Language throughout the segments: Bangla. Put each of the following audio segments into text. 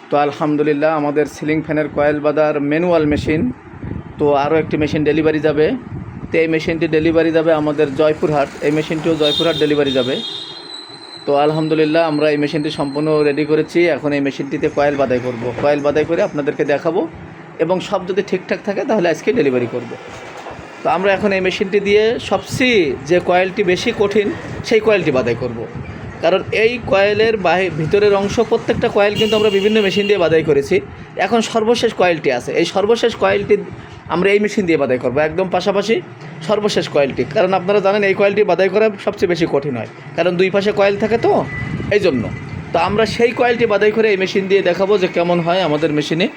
তো আলহামদুলিল্লাহ আমাদের সিলিং ফ্যানের কয়েল বাঁধার ম্যানুয়াল মেশিন তো আরও একটি মেশিন ডেলিভারি যাবে। তো এই মেশিনটি ডেলিভারি যাবে আমাদের জয়পুরহাট, এই মেশিনটিও জয়পুরহাট ডেলিভারি যাবে। তো আলহামদুলিল্লাহ আমরা এই মেশিনটি সম্পূর্ণ রেডি করেছি। এখন এই মেশিনটিতে কয়েল বাঁধাই করব, কয়েল বাঁধাই করে আপনাদেরকে দেখাবো এবং সব যদি ঠিকঠাক থাকে তাহলে আজকে ডেলিভারি করব। তো আমরা এখন এই মেশিনটি দিয়ে সবচেয়ে যে কয়েলটি বেশি কঠিন সেই কয়েলটি বাঁধাই করব। কারণ এই কয়েলের ভিতরের অংশ প্রত্যেকটা কয়েল কিন্তু আমরা বিভিন্ন মেশিন দিয়ে বাঁধাই করেছি। এখন সর্বশেষ কয়েলটি আছে, এই সর্বশেষ কয়েলটি আমরা এই মেশিন দিয়ে বাঁধাই করব, একদম পাশাপাশি সর্বশেষ কয়েলটি। কারণ আপনারা জানেন এই কয়েলটি বাঁধাই করা সবচেয়ে বেশি কঠিন হয়, কারণ দুই পাশে কয়েল থাকে তো এই জন্য। তো আমরা সেই কয়েলটি বাঁধাই করে এই মেশিন দিয়ে দেখাবো যে কেমন হয় আমাদের মেশিনে,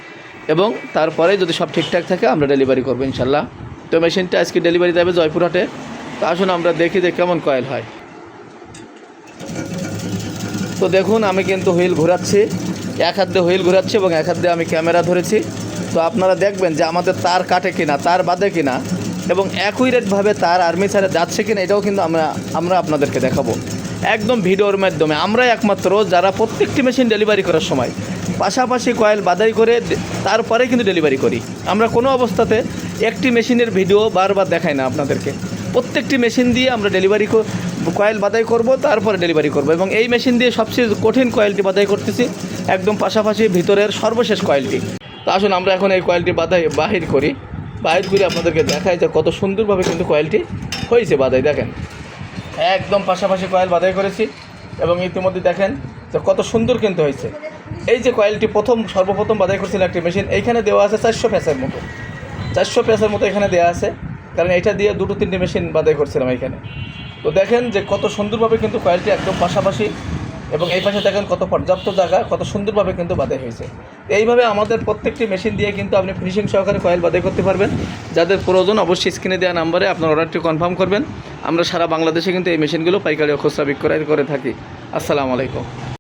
এবং তারপরে যদি সব ঠিকঠাক থাকে আমরা ডেলিভারি করবো ইনশাল্লাহ। তো মেশিনটা আজকে ডেলিভারি যাবে জয়পুরহাটে। তো আসুন আমরা দেখি যে কেমন কয়েল হয়। তো দেখুন আমি কিন্তু হুইল ঘোরাচ্ছি, এক হাত দিয়ে হুইল ঘোরাচ্ছি এবং এক হাত দিয়ে আমি ক্যামেরা ধরেছি। তো আপনারা দেখবেন যে আমাদের তার কাটে কিনা, তার বাঁধে কিনা, এবং অ্যাকুরেটভাবে তার আর্মেচারে যাচ্ছে কিনা, এটাও কিন্তু আমরা আপনাদেরকে দেখাবো একদম ভিডিওর মাধ্যমে। আমরাই একমাত্র যারা প্রত্যেকটি মেশিন ডেলিভারি করার সময় পাশাপাশি কয়েল বাঁধাই করে তারপরে কিন্তু ডেলিভারি করি। আমরা কোনো অবস্থাতে একটি মেশিনের ভিডিও বারবার দেখাই না আপনাদেরকে। প্রত্যেকটি মেশিন দিয়ে আমরা কয়েল বাঁধাই করব, তারপরে ডেলিভারি করব। এবং এই মেশিন দিয়ে সবচেয়ে কঠিন কয়েলটি বাঁধাই করতেছি, একদম পাশাপাশি ভিতরের সর্বশেষ কয়েলটি। তো আসুন আমরা এখন এই কয়েলটি বাহির করি আপনাদেরকে দেখাই যে কত সুন্দরভাবে কিন্তু কয়েলটি হয়েছে বাঁধাই। দেখেন একদম পাশাপাশি কয়েল বাঁধাই করেছি এবং ইতিমধ্যে দেখেন যে কত সুন্দর কিন্তু হয়েছে। এই যে কয়েলটি সর্বপ্রথম বাঁধাই করছিল একটি মেশিন, এইখানে দেওয়া আছে 400 প্যাসের মতো, 400 প্যাসের মতো এখানে দেওয়া আছে, কারণ এটা দিয়ে 2-3টি মেশিন বাঁধাই করছিলাম এইখানে। তো দেখেন যে কত সুন্দরভাবে কিন্তু কয়েলটি একদম পাশাপাশি, এবং এই পাশে দেখেন কত পর্যাপ্ত জায়গা, কত সুন্দরভাবে কিন্তু বাঁধাই হয়েছে। এইভাবে আমাদের প্রত্যেকটি মেশিন দিয়ে কিন্তু আপনি ফিনিশিং সহকারে কয়েল বাঁধাই করতে পারবেন। যাদের প্রয়োজন অবশ্যই স্ক্রিনে দেওয়া নাম্বারে আপনার অর্ডারটি কনফার্ম করবেন। আমরা সারা বাংলাদেশে কিন্তু এই মেশিনগুলো পাইকারি ও খুচরা বিক্রয় করে থাকি। আসসালামু আলাইকুম।